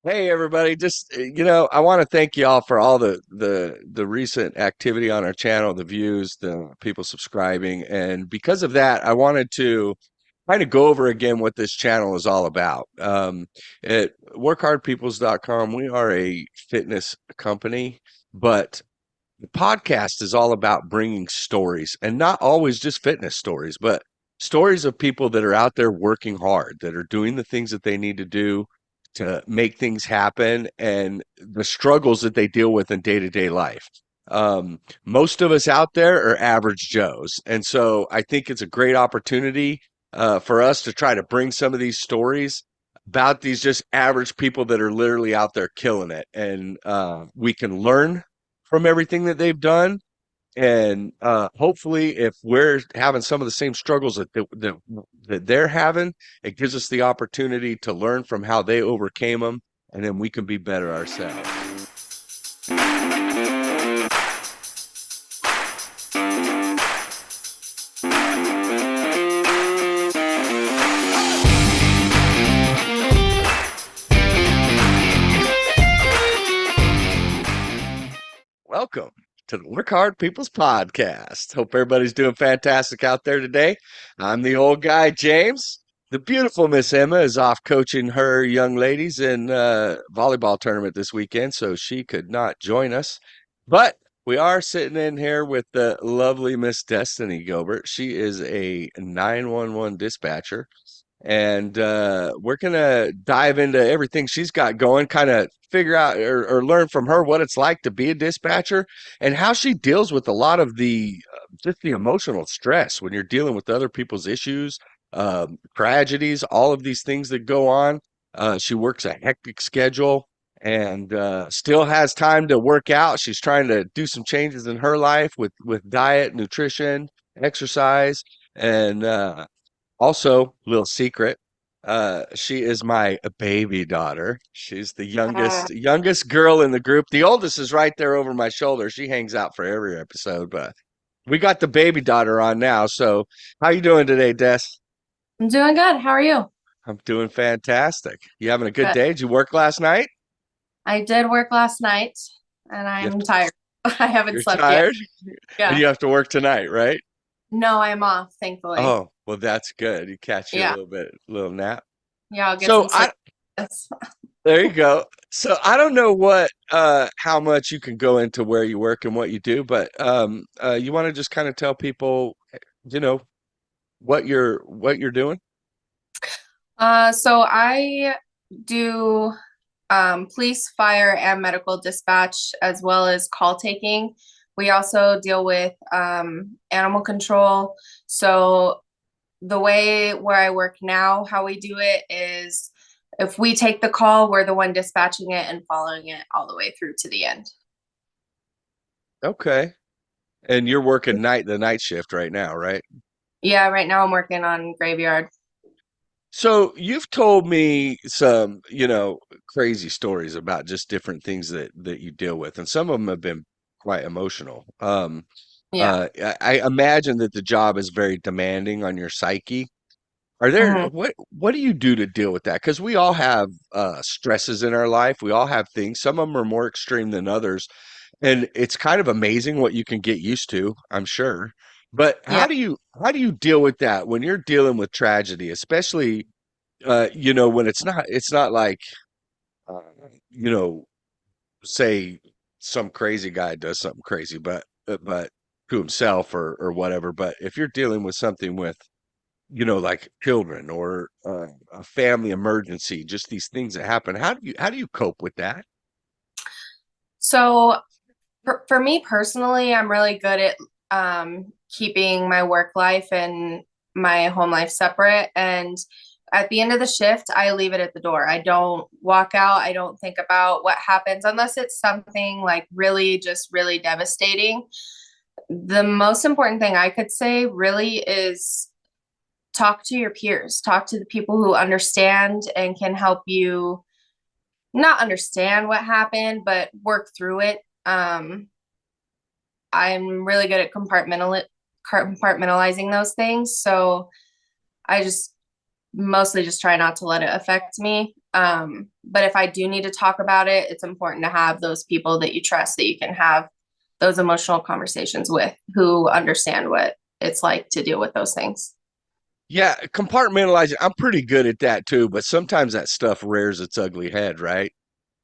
Hey everybody, just I want to thank you all for all the recent activity on our channel, the views, the people subscribing, and because of that, I wanted to kind of go over again what this channel is all about. At workhardpeoples.com, we are a fitness company, but the podcast is all about bringing stories, and not always just fitness stories, but stories of people that are out there working hard, that are doing the things that they need to do to make things happen, and the struggles that they deal with in day-to-day life. Most of us out there are average Joes, and so I think it's a great opportunity for us to try to bring some of these stories about these just average people that are literally out there killing it, and we can learn from everything that they've done. And hopefully, if we're having some of the same struggles that they're having, it gives us the opportunity to learn from how they overcame them, and then we can be better ourselves. Welcome to the Work Hard People's Podcast. Hope everybody's doing fantastic out there today. I'm the old guy, James. The beautiful Miss Emma is off coaching her young ladies in volleyball tournament this weekend, so she could not join us. But we are sitting in here with the lovely Miss Destiny Gilbert. She is a 911 dispatcher, and we're gonna dive into everything she's got going, kind of figure out or learn from her what it's like to be a dispatcher and how she deals with a lot of the just the emotional stress when you're dealing with other people's issues, tragedies, all of these things that go on. She works a hectic schedule and still has time to work out. She's trying to do some changes in her life with diet, nutrition, exercise, and also, little secret, she is my baby daughter. She's the Uh, youngest girl in the group. The oldest is right there over my shoulder. She hangs out for every episode, but we got the baby daughter on now. So, how you doing today, Des? I'm doing good. How are you? I'm doing fantastic. You having a good Good. day? Did you work last night? I did work last night and You have I'm to, tired. I haven't you're slept yet. tired, and Yeah. you have to work tonight, right? No, I'm off, thankfully. Oh, well, that's good. You catch you a Yeah. little nap. Yeah, I'll get So some sleep. I There you go. So I don't know how much you can go into where you work and what you do, but you want to just kind of tell people, you know, what you're doing? So I do police, fire, and medical dispatch as well as call taking. We also deal with animal control. So the way where I work now, how we do it is if we take the call, we're the one dispatching it and following it all the way through to the end. Okay. And you're working the night shift right now, right? Yeah, right now I'm working on graveyard. So you've told me some, crazy stories about just different things that you deal with, and some of them have been quite emotional. Yeah. I imagine that the job is very demanding on your psyche. Are there Hmm. what do you do to deal with that? Because we all have stresses in our life. We all have things. Some of them are more extreme than others, and it's kind of amazing what you can get used to, I'm sure. But Yeah. how do you deal with that when you're dealing with tragedy, especially when it's not like uh, you know, say some crazy guy does something crazy, but to himself or whatever. But if you're dealing with something with like children or a family emergency, just these things that happen. How do you cope with that? So for me personally, I'm really good at keeping my work life and my home life separate. And at the end of the shift, I leave it at the door. I don't walk out. I don't think about what happens unless it's something like really, just really devastating. The most important thing I could say really is talk to your peers, talk to the people who understand and can help you not understand what happened, but work through it. I'm really good at compartmentalizing those things. So I just mostly just try not to let it affect me. But if I do need to talk about it, it's important to have those people that you trust that you can have those emotional conversations with who understand what it's like to deal with those things. Yeah, compartmentalizing. I'm pretty good at that too, but sometimes that stuff rears its ugly head, right?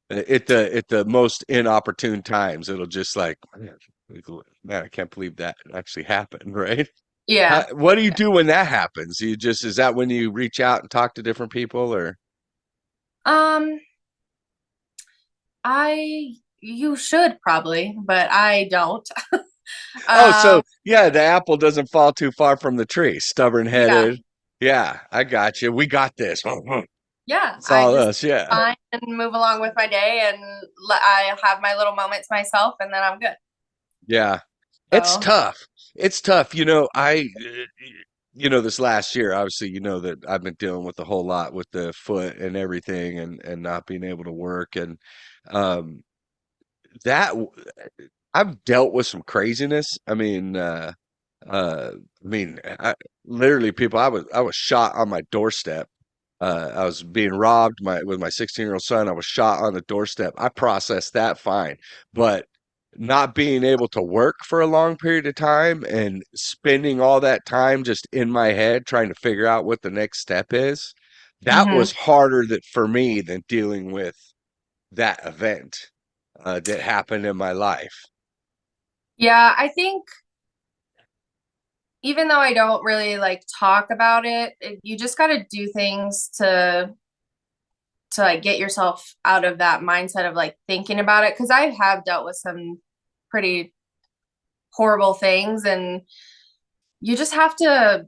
At the most inopportune times, it'll just like, man, I can't believe that actually happened, right? Yeah. What do you do when that happens? You just is that when you reach out and talk to different people, or Um, I you should probably, but I don't. oh, so Um, yeah, the apple doesn't fall too far from the tree. Stubborn yeah. headed. Yeah, I got you. We got this. Yeah, It's I all just us. Yeah. fine and move along with my day and I have my little moments myself and then I'm good. Yeah. It's So, tough. It's tough. This last year, obviously, that I've been dealing with a whole lot with the foot and everything and not being able to work. And um, that I've dealt with some craziness. Literally people, I was shot on my doorstep. I was being robbed with my 16-year-old son. I was shot on the doorstep. I processed that fine, but not being able to work for a long period of time and spending all that time just in my head trying to figure out what the next step is, that mhm. was harder for me than dealing with that event that happened in my life. Yeah, I think even though I don't really like talk about you just got to do things to like get yourself out of that mindset of like thinking about it because I have dealt with some pretty horrible things and you just have to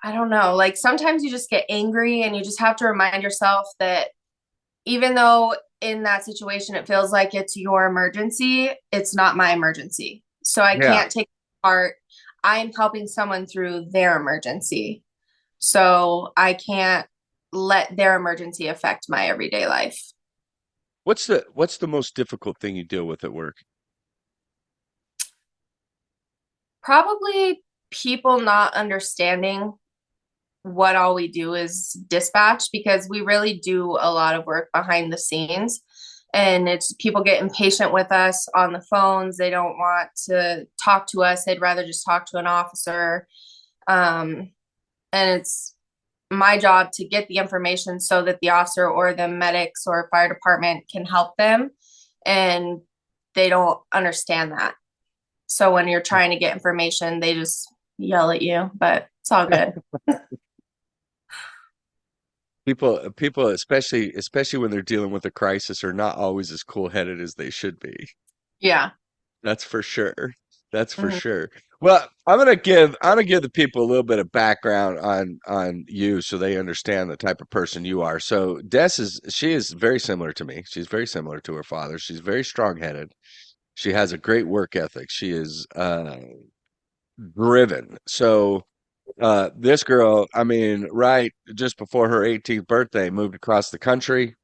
I don't know, like sometimes you just get angry and you just have to remind yourself that even though in that situation it feels like it's your emergency, it's not my emergency. So I Yeah. can't take part. I'm helping someone through their emergency. So I can't let their emergency affect my everyday life. What's the most difficult thing you deal with at work? Probably people not understanding what all we do is dispatch because we really do a lot of work behind the scenes. And it's people get impatient with us on the phones. They don't want to talk to us. They'd rather just talk to an officer. Um, and it's my job to get the information so that the officer or the medics or fire department can help them. And they don't understand that. So when you're trying to get information, they just yell at you, but it's all good. People, especially when they're dealing with a crisis, are not always as cool-headed as they should be. Yeah. That's for sure. That's for Mhm. sure. Well, I'm gonna give the people a little bit of background on you so they understand the type of person you are. So she is very similar to me. She's very similar to her father. She's very strong-headed. She has a great work ethic. She is driven. So this girl, I mean, right just before her 18th birthday, moved across the country,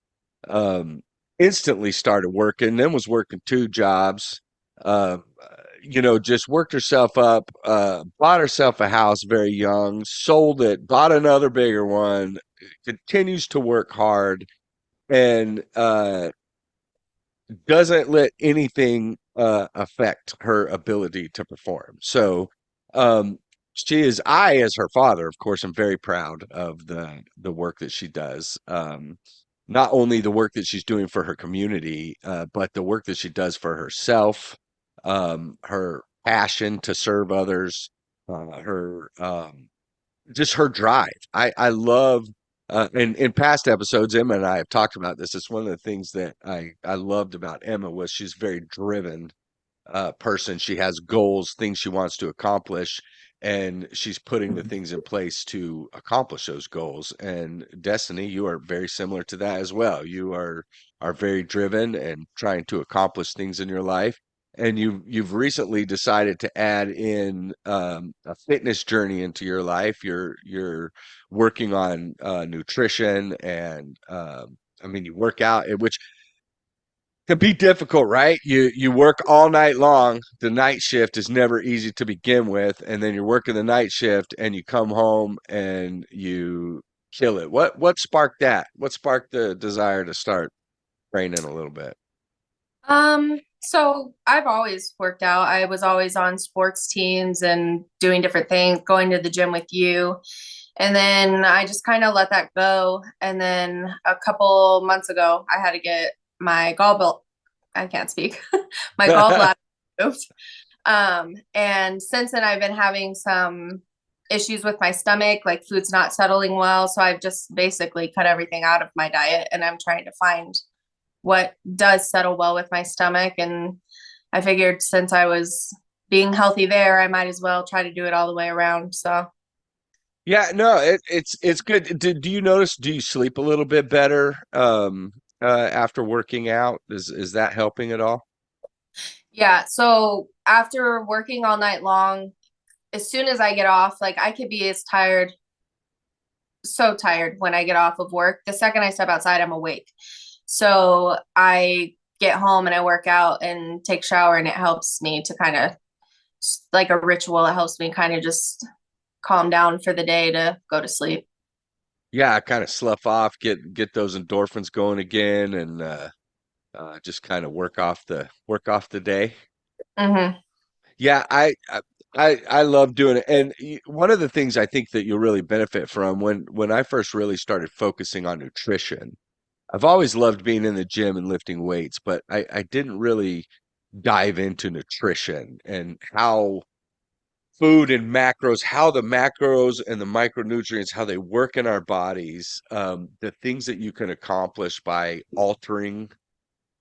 um, instantly started working, then was working two jobs, just worked herself up, bought herself a house very young, sold it, bought another bigger one, continues to work hard, and doesn't let anything affect her ability to perform. So, um, she is. I, as her father, of course, am very proud of the work that she does. Not only the work that she's doing for her community, but the work that she does for herself. Her passion to serve others. Her just her drive. I love in past episodes, Emma and I have talked about this. It's one of the things that I loved about Emma was she's very driven person. She has goals, things she wants to accomplish, and she's putting the things in place to accomplish those goals. And Destiny, you are very similar to that as well. You are very driven and trying to accomplish things in your life. And you've recently decided to add in a fitness journey into your life. You're working on nutrition and I mean you work out, which can be difficult, right? You work all night long. The night shift is never easy to begin with, and then you're working the night shift and you come home and you kill it. What sparked that? What sparked the desire to start training a little bit? So I've always worked out. I was always on sports teams and doing different things, going to the gym with you. And then I just kind of let that go. And then a couple months ago, I had to get my gallbladder, I can't speak, my gallbladder removed. And since then, I've been having some issues with my stomach, like food's not settling well. So I've just basically cut everything out of my diet and I'm trying to find what does settle well with my stomach. And I figured since I was being healthy there, I might as well try to do it all the way around. So, Yeah, no, it's good. Do you notice, do you sleep a little bit better after working out? Is that helping at all? yeah. So after working all night long, as soon as I get off, like I could be as tired, so tired when I get off of work. The second I step outside, I'm awake. So I get home and I work out and take shower and it helps me to kind of like a ritual. It helps me kind of just calm down for the day to go to sleep. Yeah, kind of slough off, get those endorphins going again, and just kind of work off the day. Mm-hmm. Yeah, I love doing it, and one of the things I think that you'll really benefit from when I first really started focusing on nutrition. I've always loved being in the gym and lifting weights, but I didn't really dive into nutrition and how food and macros, how the macros and the micronutrients, how they work in our bodies, the things that you can accomplish by altering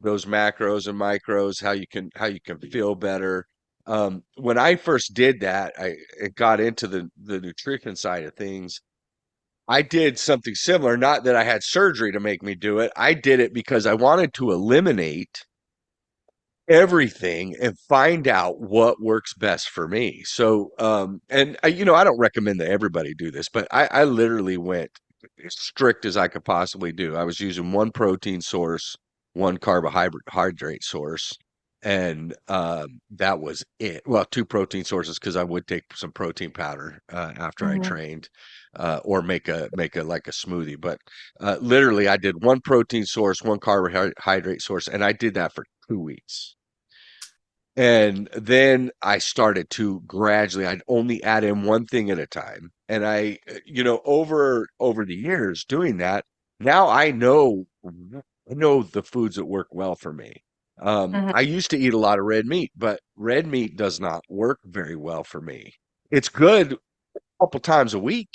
those macros and micros, how you can feel better. When I first did that, I got into the nutrition side of things. I did something similar, not that I had surgery to make me do it. I did it because I wanted to eliminate everything and find out what works best for me. So, and I don't recommend that everybody do this, but I literally went as strict as I could possibly do. I was using one protein source, one carbohydrate source, and that was it. Well, two protein sources because I would take some protein powder after I Mm-hmm. trained, or make a like a smoothie. But literally, I did one protein source, one carbohydrate source, and I did that for 2 weeks. And then I started to gradually, I'd only add in one thing at a time. And over the years doing that, now I know the foods that work well for me. I Mm-hmm. used to eat a lot of red meat, but red meat does not work very well for me. It's good a couple times a week,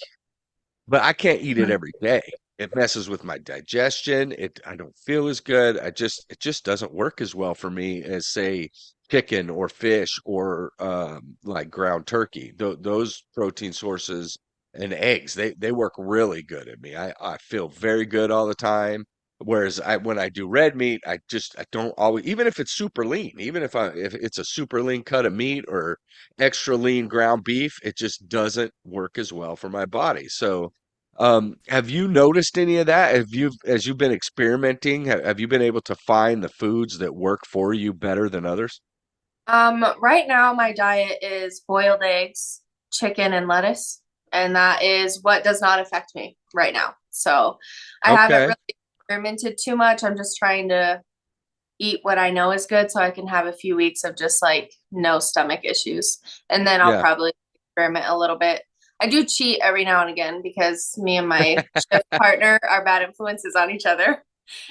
but I can't eat it every day. It messes with my digestion. I don't feel as good. It just doesn't work as well for me as say chicken or fish or like ground turkey. Those protein sources and eggs, they work really good at me. I feel very good all the time. Whereas when I do red meat, I don't always, even if it's super lean, even if it's a super lean cut of meat or extra lean ground beef, it just doesn't work as well for my body. So have you noticed any of that? As you've been experimenting, have you been able to find the foods that work for you better than others? Right now my diet is boiled eggs, chicken, and lettuce, and that is what does not affect me right now. So I haven't Okay. really experimented too much. I'm just trying to eat what I know is good so I can have a few weeks of just like no stomach issues. And then I'll Yeah. probably experiment a little bit. I do cheat every now and again because me and my shift partner are bad influences on each other.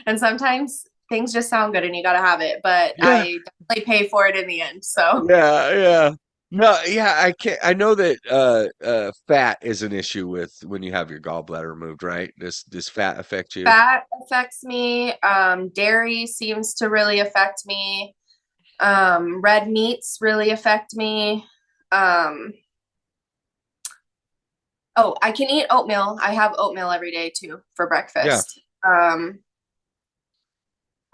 And sometimes things just sound good and you got to have it, but Yeah. I definitely pay for it in the end. So Yeah. Yeah. No, yeah, I can't. I know that fat is an issue with when you have your gallbladder removed, right? Does fat affect you? fat affects me. Dairy seems to really affect me. Red meats really affect me. Um, Oh, I can eat oatmeal. I have oatmeal every day too for Yeah. breakfast. Um,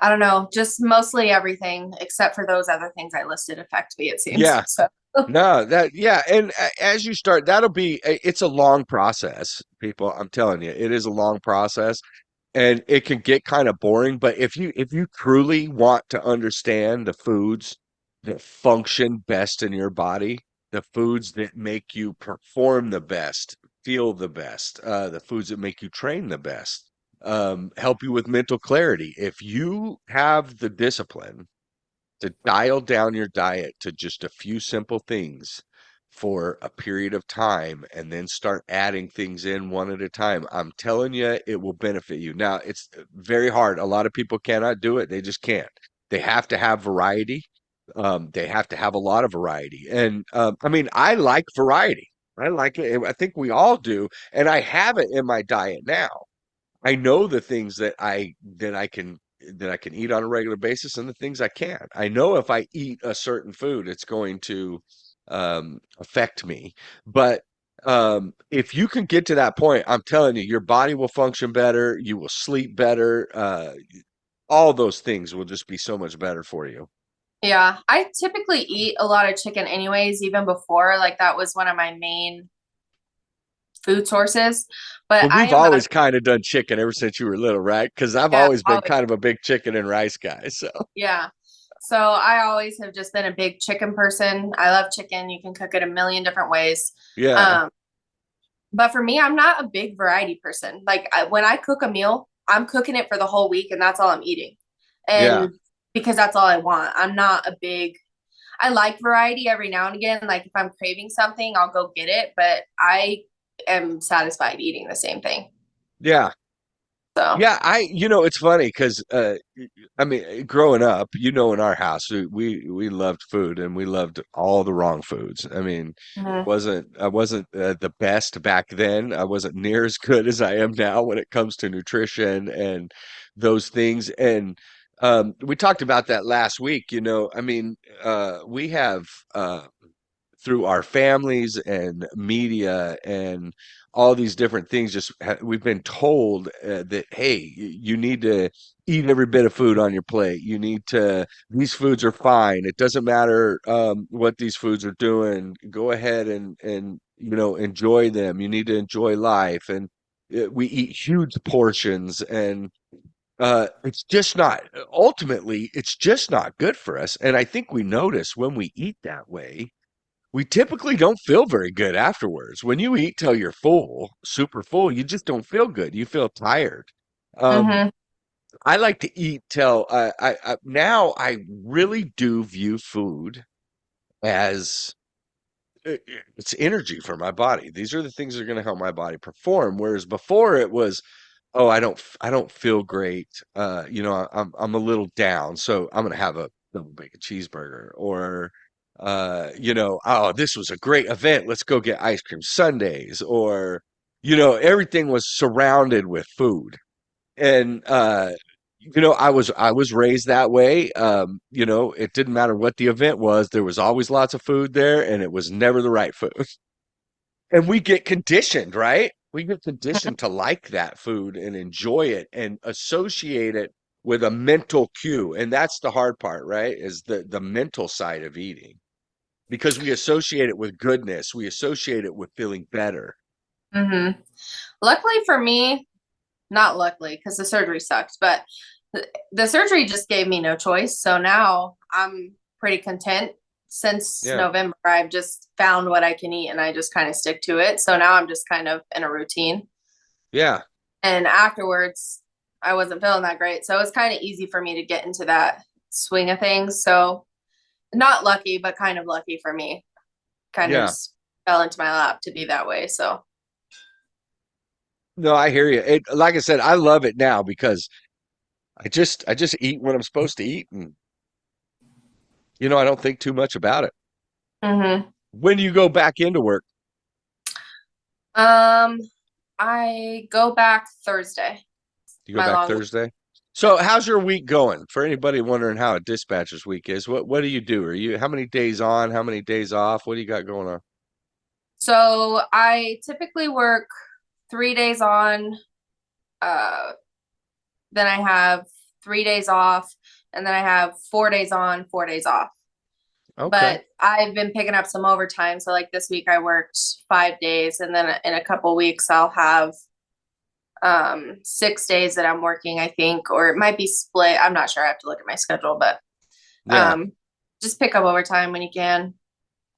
I don't know, just mostly everything except for those other things I listed affect me, it seems. Yeah. So, No, yeah, and as you start, it's a long process, people. I'm telling you, it is a long process. And it can get kind of boring, but if you truly want to understand the foods that function best in your body, the foods that make you perform the best, feel the best, the foods that make you train the best, help you with mental clarity. If you have the discipline to dial down your diet to just a few simple things for a period of time and then start adding things in one at a time, I'm telling you, it will benefit you. Now, it's very hard. A lot of people cannot do it. They just can't. They have to have variety. They have to have a lot of variety. And I mean, I like variety. I like it. I think we all do. And I have it in my diet now. I know the things that I can eat on a regular basis and the things I can't. I know if I eat a certain food, it's going to affect me. But if you can get to that point, I'm telling you, your body will function better. You will sleep better. All those things will just be so much better for you. Yeah, I typically eat a lot of chicken anyways, even before, like that was one of my main food sources. But Well, I we've am not a always kind of done chicken ever since you were little, right? Because I've yeah, always been always, kind of a big chicken and rice guy. So yeah. So I always have just been a big chicken person. I love chicken. You can cook it a million different ways. yeah, Um, but for me, I'm not a big variety person. Like when I cook a meal, I'm cooking it for the whole week and that's all I'm eating. yeah. And because that's all I want. I'm not a big I like variety every now and again. Like if I'm craving something, I'll go get it, but I am satisfied eating the same thing. Yeah. So, Yeah, it's funny because I mean, growing up, in our house, we loved food and we loved all the wrong foods. I mean, mhm. I wasn't the best back then. I wasn't near as good as I am now when it comes to nutrition and those things. And we talked about that last week. I mean, we have through our families and media and all these different things we've been told that hey, you need to eat every bit of food on your plate. You need to These foods are fine. It doesn't matter what these foods are doing. Go ahead and enjoy them. You need to enjoy life. And we eat huge portions, and it's just not ultimately it's just not good for us. And I think we notice when we eat that way, we typically don't feel very good afterwards. When you eat till you're full, super full, you just don't feel good. You feel tired. Um, Mhm. I like to eat till now I really do view food as it's energy for my body. These are the things that are going to help my body perform. Whereas before it was, oh, I don't feel great. I'm a little down, so I'm going to have a double bacon cheeseburger. Or oh, this was a great event. Let's go get ice cream sundaes. Or everything was surrounded with food. And I was raised that way. It didn't matter what the event was, there was always lots of food there, and it was never the right food. And we get conditioned, right? We get conditioned to like that food and enjoy it and associate it with a mental cue. And that's the hard part, right? Is the mental side of eating. Because we associate it with goodness, we associate it with feeling better. Mhm. Luckily for me, not luckily because the surgery sucked, but the surgery just gave me no choice. So now I'm pretty content. Since Yeah. November, I've just found what I can eat and I just kind of stick to it. So now I'm just kind of in a routine. Yeah. And afterwards, I wasn't feeling that great. So it was kind of easy for me to get into that swing of things. So not lucky, but kind of lucky for me. Kind of Yeah. just fell into my lap to be that way. So, No, I hear you. Like I said, I love it now because I just eat when I'm supposed to eat, and I don't think too much about it. mhm. When do you go back into work? um, I go back Thursday. You go My back long week. Thursday? Yeah. So how's your week going? For anybody wondering how a dispatcher's week is, what do you do? How many days on, how many days off? What do you got going on? So I typically work 3 days on, uh, then I have 3 days off, and then I have 4 days on, 4 days off. Okay. But I've been picking up some overtime. So like this week I worked 5 days, and then in a couple weeks I'll have 6 days that I'm working, I think, or it might be split. I'm not sure. I have to look at my schedule, but Yeah. um just pick up overtime when you can.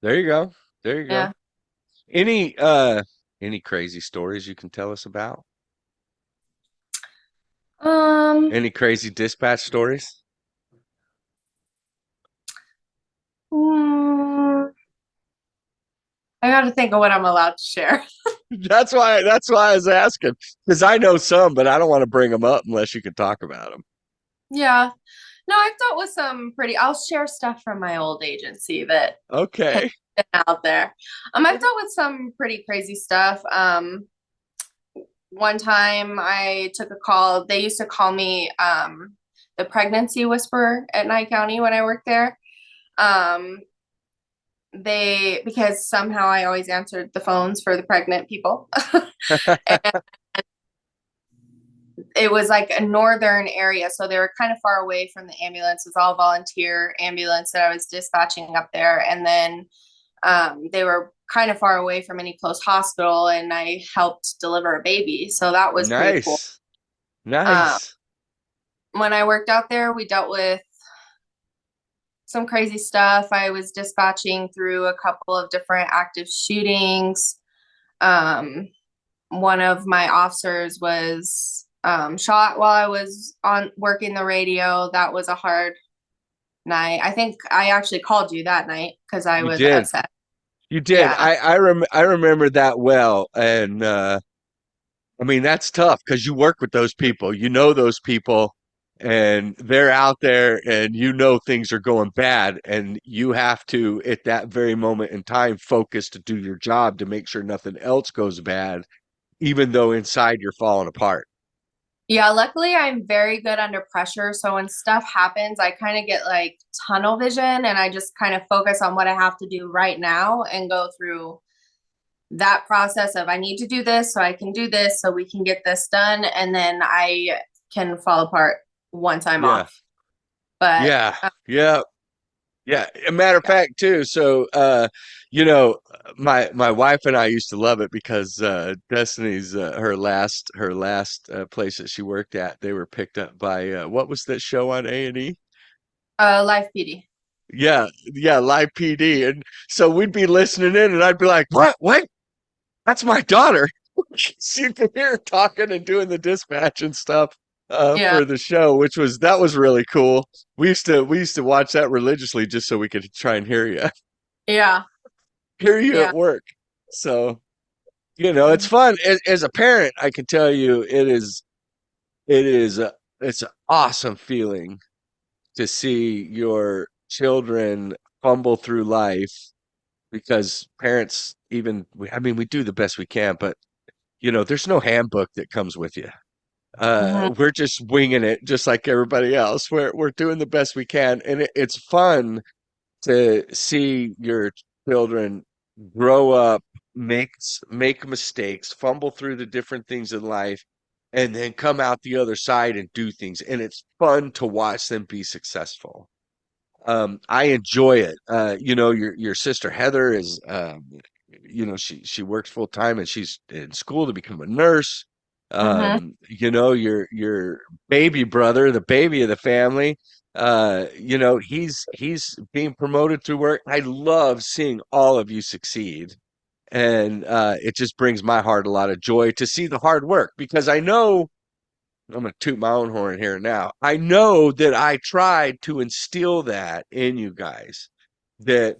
There you go. There you go. Yeah. Any Any crazy stories you can tell us about? Um, Any crazy dispatch stories? mm, I got to think of what I'm allowed to share. That's why I was asking, because I know some, but I don't want to bring them up unless you can talk about them. Yeah. No, I've dealt with some pretty, I'll share stuff from my old agency that has Okay. been out there. I've dealt with some pretty crazy stuff. One time I took a call, they used to call me the pregnancy whisperer at Nye County when I worked there. Um, because somehow I always answered the phones for the pregnant people. And it was like a northern area, so they were kind of far away from the ambulance. It was all volunteer ambulance that I was dispatching up there, and then they were kind of far away from any close hospital, and I helped deliver a baby, so that was pretty cool. Nice. um, Nice. when I worked out there, we dealt with some crazy stuff. I was dispatching through a couple of different active shootings. um, One of my officers was shot while I was on working the radio. That was a hard night. I think I actually called you that night because I You was did. upset. You did. Yeah. I remember that well. And I mean, that's tough because you work with those people. You know those people, and they're out there, and you know things are going bad, and you have to, at that very moment in time, focus to do your job to make sure nothing else goes bad, even though inside you're falling apart. Yeah, luckily I'm very good under pressure. So when stuff happens, I kind of get like tunnel vision and I just kind of focus on what I have to do right now and go through that process of I need to do this so I can do this so we can get this done. And then I can fall apart once I'm Yeah. off. But Yeah. Yeah. Yeah, a matter of yeah. fact too. So, you know, my wife and I used to love it because Destiny's her last place that she worked at, they were picked up by what was that show on A&E? Life PD. Yeah, yeah, Live PD, and so we'd be listening in, and I'd be like, "What? What? That's my daughter." So you could hear her talking and doing the dispatch and stuff Yeah. for the show, which was that was really cool. We used to watch that religiously just so we could try and hear you. Yeah. Hear you Yeah. at work. So, it's Mhm. fun. As a parent, I can tell you it's an awesome feeling to see your children fumble through life because parents I mean, we do the best we can, but there's no handbook that comes with you. Mhm. We're just winging it just like everybody else. We're doing the best we can, and it's fun to see your children grow up, make mistakes, fumble through the different things in life, and then come out the other side and do things. And it's fun to watch them be successful. I enjoy it. Your sister Heather is, she works full time and she's in school to become a nurse. Mhm. Your baby brother, the baby of the family, he's being promoted through work. I love seeing all of you succeed. And it just brings my heart a lot of joy to see the hard work because I know I'm going to toot my own horn here now. I know that I tried to instill that in you guys that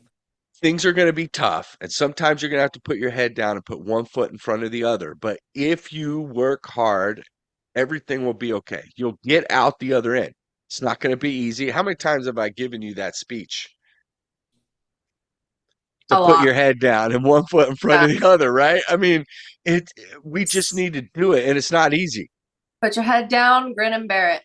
things are going to be tough and sometimes you're going to have to put your head down and put one foot in front of the other. But if you work hard, everything will be okay. You'll get out the other end. It's not going to be easy. How many times have I given you that speech to A put lot. your head down and one foot in front Yeah. of the other, right? I mean, we just need to do it and it's not easy. Put your head down, grin and bear it.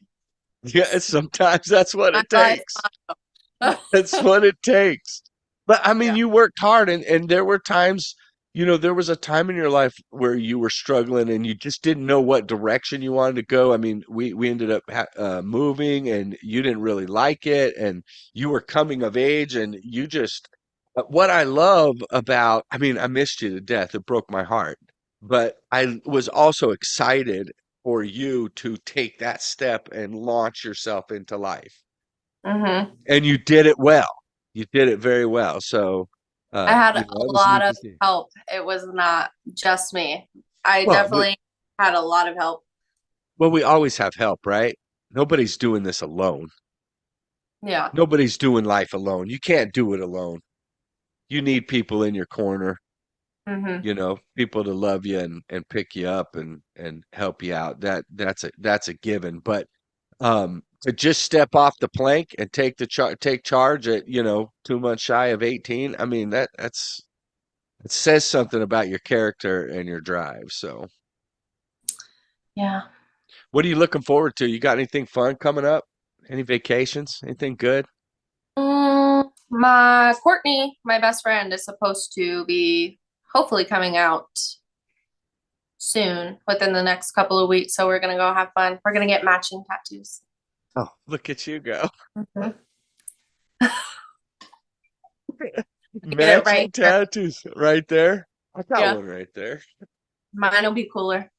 Yeah, sometimes that's what My it life. takes. That's what it takes. But I mean, Yeah. you worked hard, and there were times, there was a time in your life where you were struggling and you just didn't know what direction you wanted to go. I mean, we ended up moving, and you didn't really like it, and you were coming of age, and you just. What I love about, I mean, I missed you to death. It broke my heart, but I was also excited for you to take that step and launch yourself into life Mhm. and you did it well. You did it very well. So, I had It a was lot neat of to see. help. It was not just me. I Well, definitely had a lot of help. we always have help, right? Nobody's doing this alone. Yeah. Nobody's doing life alone. You can't do it alone. You need people in your corner, Hmm. people to love you and pick you up and help you out. That's a given. But to just step off the plank and take charge at 2 months shy of 18, I mean it says something about your character and your drive. So, Yeah. what are you looking forward to? You got anything fun coming up? Any vacations? Anything good? My Courtney, my best friend, is supposed to be hopefully coming out soon within the next couple of weeks. So we're gonna go have fun. We're gonna get matching tattoos. Oh, look at you go. Mhm. Get it right Matching here. tattoos right there. I got Yeah. one right there. Mine will be cooler.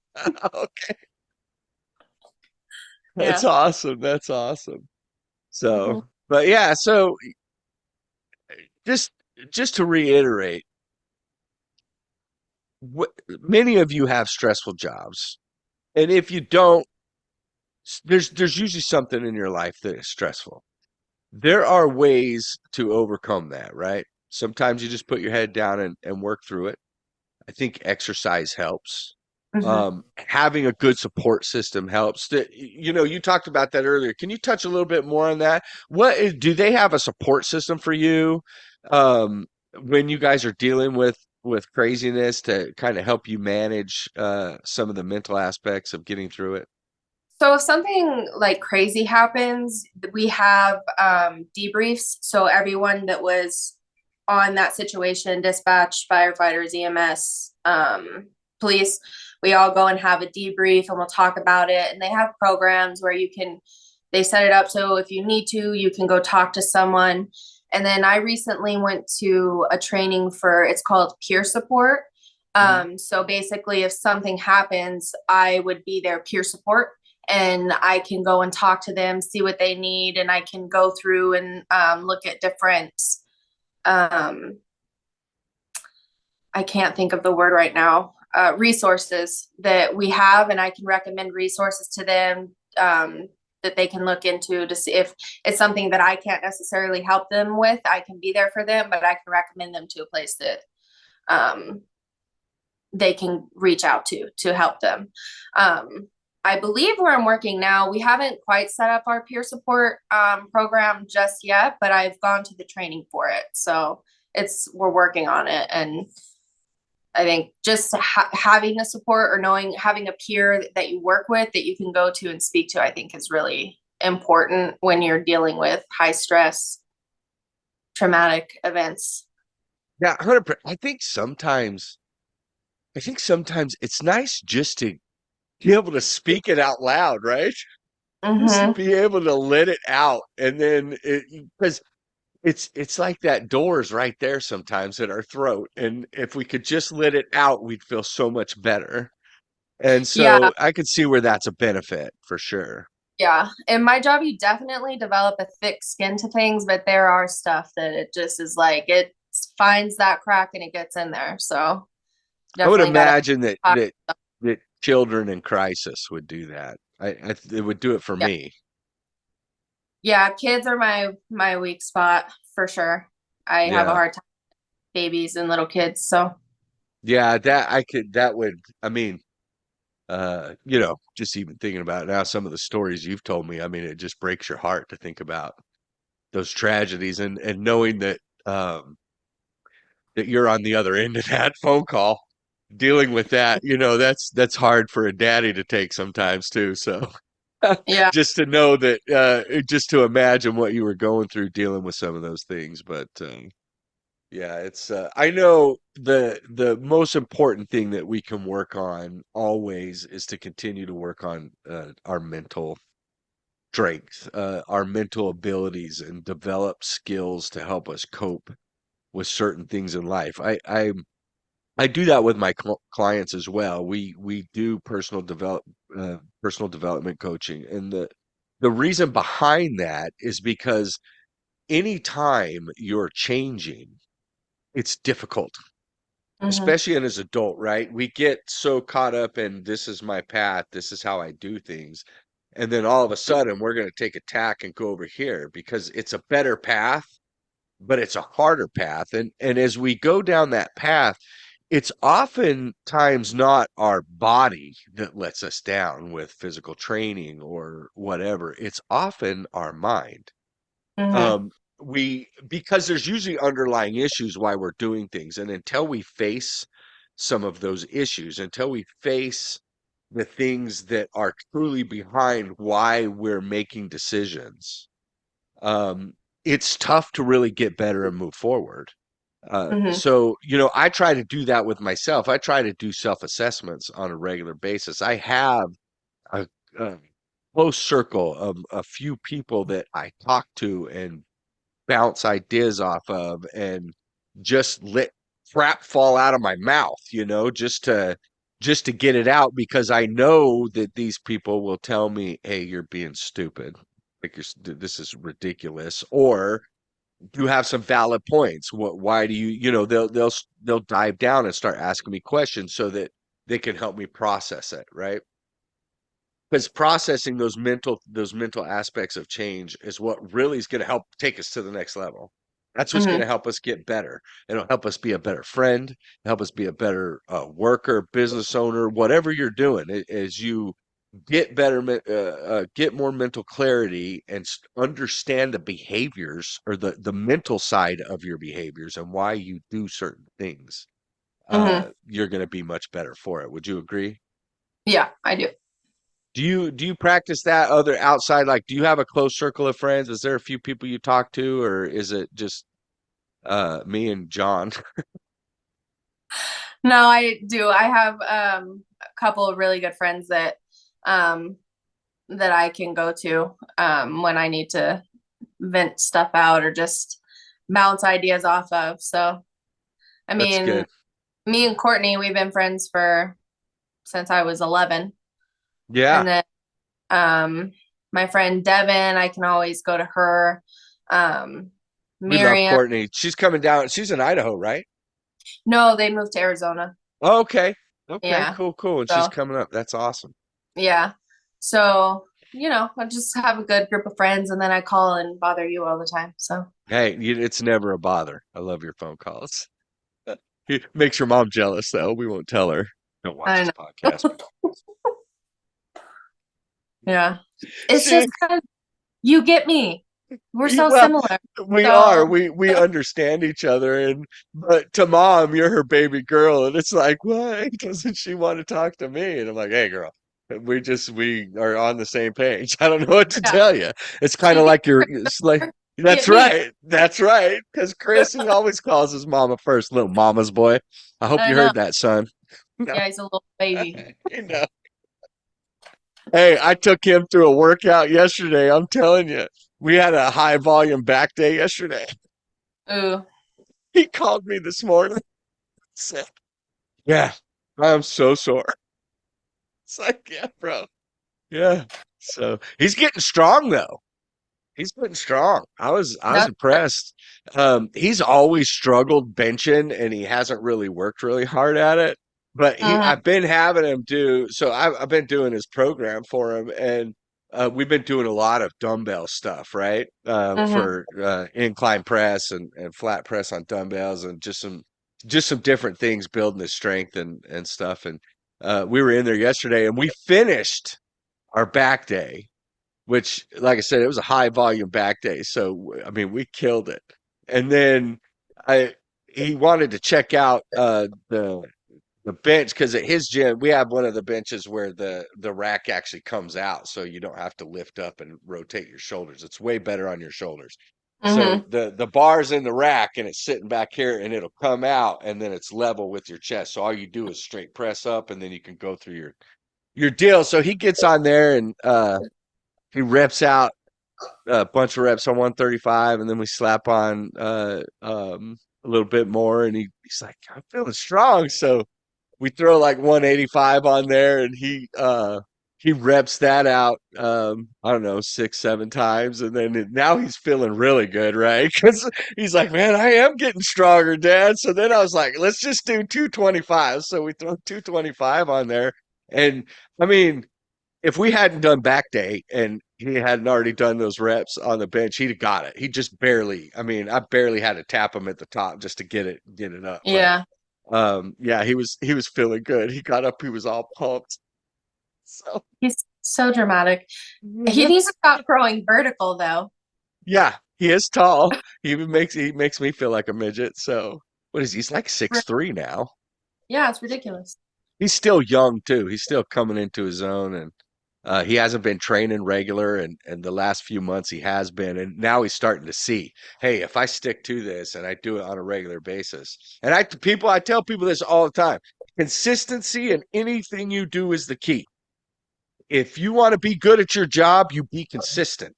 Okay. That's Yeah. awesome. That's awesome. Hmm. So, but yeah, so just just to reiterate, many of you have stressful jobs. And if you don't, there's usually something in your life that is stressful. There are ways to overcome that, right? Sometimes you just put your head down and work through it. I think exercise helps. Hmm. Having a good support system helps. You talked about that earlier. Can you touch a little bit more on that? Do they have a support system for you um, when you guys are dealing with craziness to kind of help you manage some of the mental aspects of getting through it? So if something like crazy happens, we have debriefs. So everyone that was on that situation, dispatch, firefighters, EMS, police, we all go and have a debrief and we'll talk about it. And they have programs where they set it up so if you need to, you can go talk to someone. And then I recently went to a training it's called peer support. Mhm. So basically, if something happens, I would be their peer support and I can go and talk to them, see what they need, and I can go through and look at different. Um, I can't think of the word right now. Resources that we have, and I can recommend resources to them that they can look into to see if it's something that I can't necessarily help them with. I can be there for them, but I can recommend them to a place that um, they can reach out to help them. Um, I believe where I'm working now, we haven't quite set up our peer support program just yet, but I've gone to the training for it. So we're working on it. And I think just having a support or having a peer that you work with that you can go to and speak to, I think is really important when you're dealing with high stress, traumatic events. Yeah, 100%. I think sometimes it's nice just to be able to speak it out loud, right? Just to Mm-hmm. be able to let it out, and then because it's like that door is right there sometimes in our throat, and if we could just let it out, we'd feel so much better. And Yeah. so I could see where that's a benefit for sure. Yeah. In my job, you definitely develop a thick skin to things, but there are stuff that it just is like it finds that crack and it gets in there. So I would definitely got to imagine that talk. that children in crisis would do that. It would do it for Yeah. me. Yeah. Kids are my weak spot for sure. I have a Yeah. hard time with babies and little kids. So Yeah, that would, I mean, just even thinking about it now, some of the stories you've told me, I mean, it just breaks your heart to think about those tragedies and knowing that you're on the other end of that phone call dealing with that, that's hard for a daddy to take sometimes too. So yeah. just to know that, just to imagine what you were going through dealing with some of those things. But yeah, I know the most important thing that we can work on always is to continue to work on our mental strength, our mental abilities, and develop skills to help us cope with certain things in life. I do that with my clients as well. We do personal development coaching, and the reason behind that is because anytime you're changing, it's difficult, Mhm. especially in as adult, right? We get so caught up in this is my path, this is how I do things. And then all of a sudden we're going to take a tack and go over here because it's a better path, but it's a harder path. And as we go down that path, it's oftentimes not our body that lets us down with physical training or whatever. It's often our mind. Mhm. Um, we because there's usually underlying issues why we're doing things, and until we face some of those issues, until we face the things that are truly behind why we're making decisions, um, it's tough to really get better and move forward. Mhm. So, I try to do that with myself. I try to do self-assessments on a regular basis. I have a, a close circle of a few people that I talk to and bounce ideas off of and just let crap fall out of my mouth, just to get it out because I know that these people will tell me, "Hey, you're being stupid. Like this is ridiculous," or you have some valid points. Why do they'll dive down and start asking me questions so that they can help me process it, right? Because processing those mental aspects of change is what really is going to help take us to the next level. That's what's going Mhm. to help us get better. It'll help us be a better friend, help us be a better worker, business owner, whatever you're doing. As you get better, get more mental clarity, and understand the behaviors or the mental side of your behaviors and why you do certain things. Mhm. You're going to be much better for it. Would you agree? Yeah, I do. Do you practice that other outside? Like, do you have a close circle of friends? Is there a few people you talk to, or is it just me and John? No, I do. I have a couple of really good friends um that I can go to when I need to vent stuff out or just bounce ideas off of. So, I That's mean, good. me and Courtney, we've been friends for since I was 11. Yeah, And then my friend Devin, I can always go to her. Um, we love Miriam, Courtney. She's coming down. She's in Idaho, right? no, they moved to Arizona. Oh, okay. Okay, Yeah. cool, cool. And she's So, coming up. That's awesome. yeah. So, I just have a good group of friends and then I call and bother you all the time. So, Hey, it's never a bother. I love your phone calls. It makes your mom jealous, though. We won't tell her. Don't watch I this know. podcast. Yeah. It's She just because you get me. We're so Well, similar. we So, are. We understand each other, and but to mom, you're her baby girl, and it's like, why doesn't she want to talk to me? And I'm like, hey, girl, we are on the same page. I don't know what to yeah, tell you. It's kind she of gets like it's like that's get me. right, that's right. Because Chris, he always calls his mama first, little mama's boy. I hope I you know. heard that, son. No, Yeah, he's a little baby. you know. Hey, I took him through a workout yesterday. I'm telling you, we had a high volume back day yesterday. Ooh. He called me this morning. Said, yeah, I'm so sore. It's like, yeah, bro. Yeah. So he's getting strong though. He's getting strong. I was That's good. impressed. He's always struggled benching and he hasn't really worked really hard at it. But Mhm. I've been having him do so I've been doing his program for him and we've been doing a lot of dumbbell stuff, right? Mhm. For incline press and flat press on dumbbells and just some different things building his strength and stuff. And we were in there yesterday and we finished our back day which, like I said, it was a high volume back day. So, I mean, we killed it. And then I he wanted to check out the bench because at his gym we have one of the benches where the rack actually comes out, so you don't have to lift up and rotate your shoulders. It's way better on your shoulders. So Mhm. the bar's in the rack and it's sitting back here and it'll come out and then it's level with your chest. So all you do is straight press up and then you can go through your deal. So he gets on there and he reps out a bunch of reps on 135, and then we slap on a little bit more, and he's like, I'm feeling strong. So we throw like 185 on there, and he he reps that out, I don't know, 6, 7 times, and then now he's feeling really good, right? Because he's like, "Man, I am getting stronger, Dad." So then I was like, "Let's just do 225." So we throw 225 on there, and I mean, if we hadn't done back day and he hadn't already done those reps on the bench, he'd have got it. He just barely. I mean, I barely had to tap him at the top just to get it up. But Yeah. yeah, he was feeling good. He got up, he was all pumped. So He's so dramatic. He needs to stop growing vertical though. yeah, he is tall. He makes me feel like a midget. So what is he? He's like 6'3" now. Yeah, it's ridiculous. He's still young too. He's still coming into his own, and he hasn't been training regular, and the last few months he has been, and now he's starting to see, hey, if I stick to this and I do it on a regular basis, and I tell people this all the time, consistency in anything you do is the key. If you want to be good at your job, you be consistent.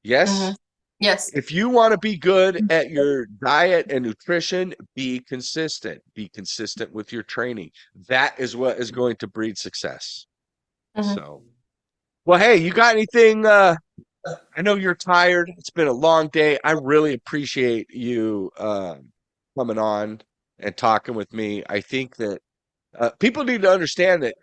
Hmm. Yes. Yes. If you want to be good at your diet and nutrition, be consistent. Be consistent with your training. That is what is going to breed success. Hmm. So, well, hey, you got anything? I know you're tired. It's been a long day. I really appreciate you coming on and talking with me. I think that people need to understand that,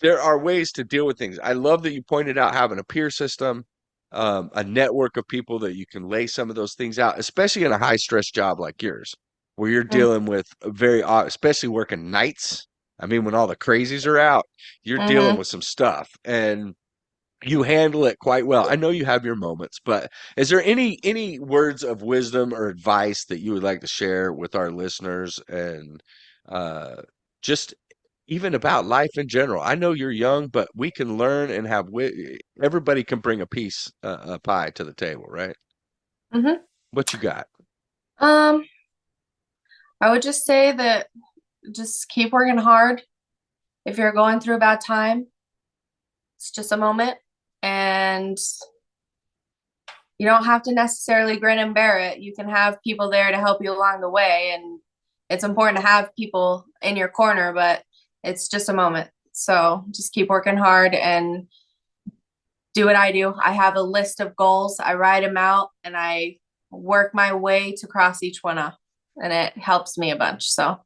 there are ways to deal with things. I love that you pointed out having a peer system, a network of people that you can lay some of those things out, especially in a high stress job like yours, where you're dealing with especially working nights. I mean, when all the crazies are out, you're dealing Hmm. with some stuff and you handle it quite well. I know you have your moments, but is there any words of wisdom or advice that you would like to share with our listeners and uh, just even about life in general? I know you're young, but we can learn and everybody can bring a piece, a pie to the table, right? Hmm. What you got? Um, I would just say that just keep working hard. If you're going through a bad time, it's just a moment, and you don't have to necessarily grin and bear it. You can have people there to help you along the way, and it's important to have people in your corner, but it's just a moment. So just keep working hard and do what I do. I have a list of goals. I write them out and I work my way to cross each one off, and it helps me a bunch. So,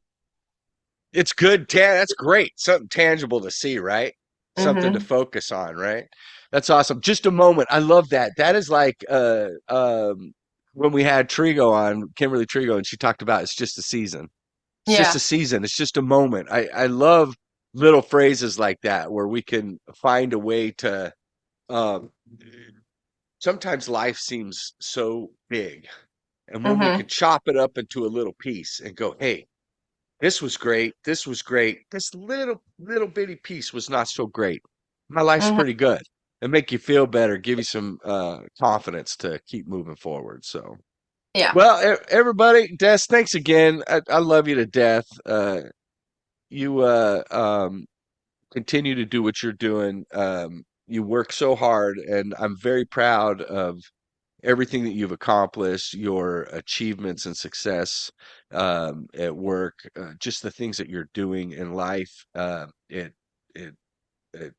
It's good. That's great. Something tangible to see, right? Something to hmm, focus on, right? That's awesome. Just a moment. I love that. That is like when we had Trigo on, Kimberly Trigo, and she talked about it's just a season. It's just a yeah, season. It's just a moment. I love little phrases like that where we can find a way to um sometimes life seems so big. And when we hmm, can chop it up into a little piece and go, hey, this was great. This was great. This little bitty piece was not so great. My life's hmm, pretty good. And make you feel better, give you some confidence to keep moving forward. So, yeah. well, everybody, Des, thanks again. I love you to death. You continue to do what you're doing. You work so hard, and I'm very proud of everything that you've accomplished, your achievements and success at work, just the things that you're doing in life. It it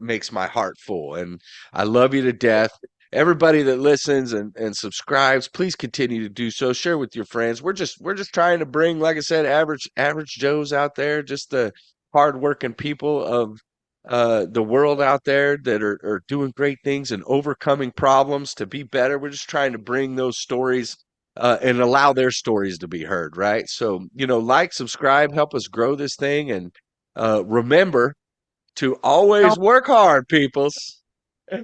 makes my heart full, and I love you to death. Everybody that listens and subscribes, please continue to do so. Share with your friends. We're just trying to bring, like I said, average Joes out there, just the hardworking people of the world out there that are doing great things and overcoming problems to be better. We're just trying to bring those stories and allow their stories to be heard, right? So, like, subscribe, help us grow this thing, and remember to always Don't work hard, peoples.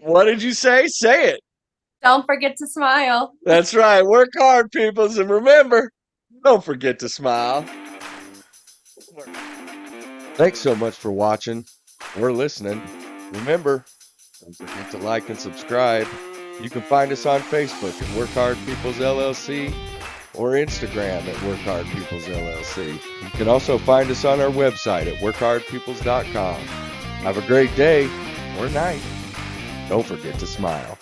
What did you say? Say it. don't forget to smile. That's right. Work hard, peoples. And remember, don't forget to smile. Thanks so much for watching or listening. Remember, don't forget to like and subscribe. You can find us on Facebook at Work Hard Peoples LLC or Instagram at Work Hard Peoples LLC. You can also find us on our website at workhardpeoples.com. Have a great day or night. Don't forget to smile.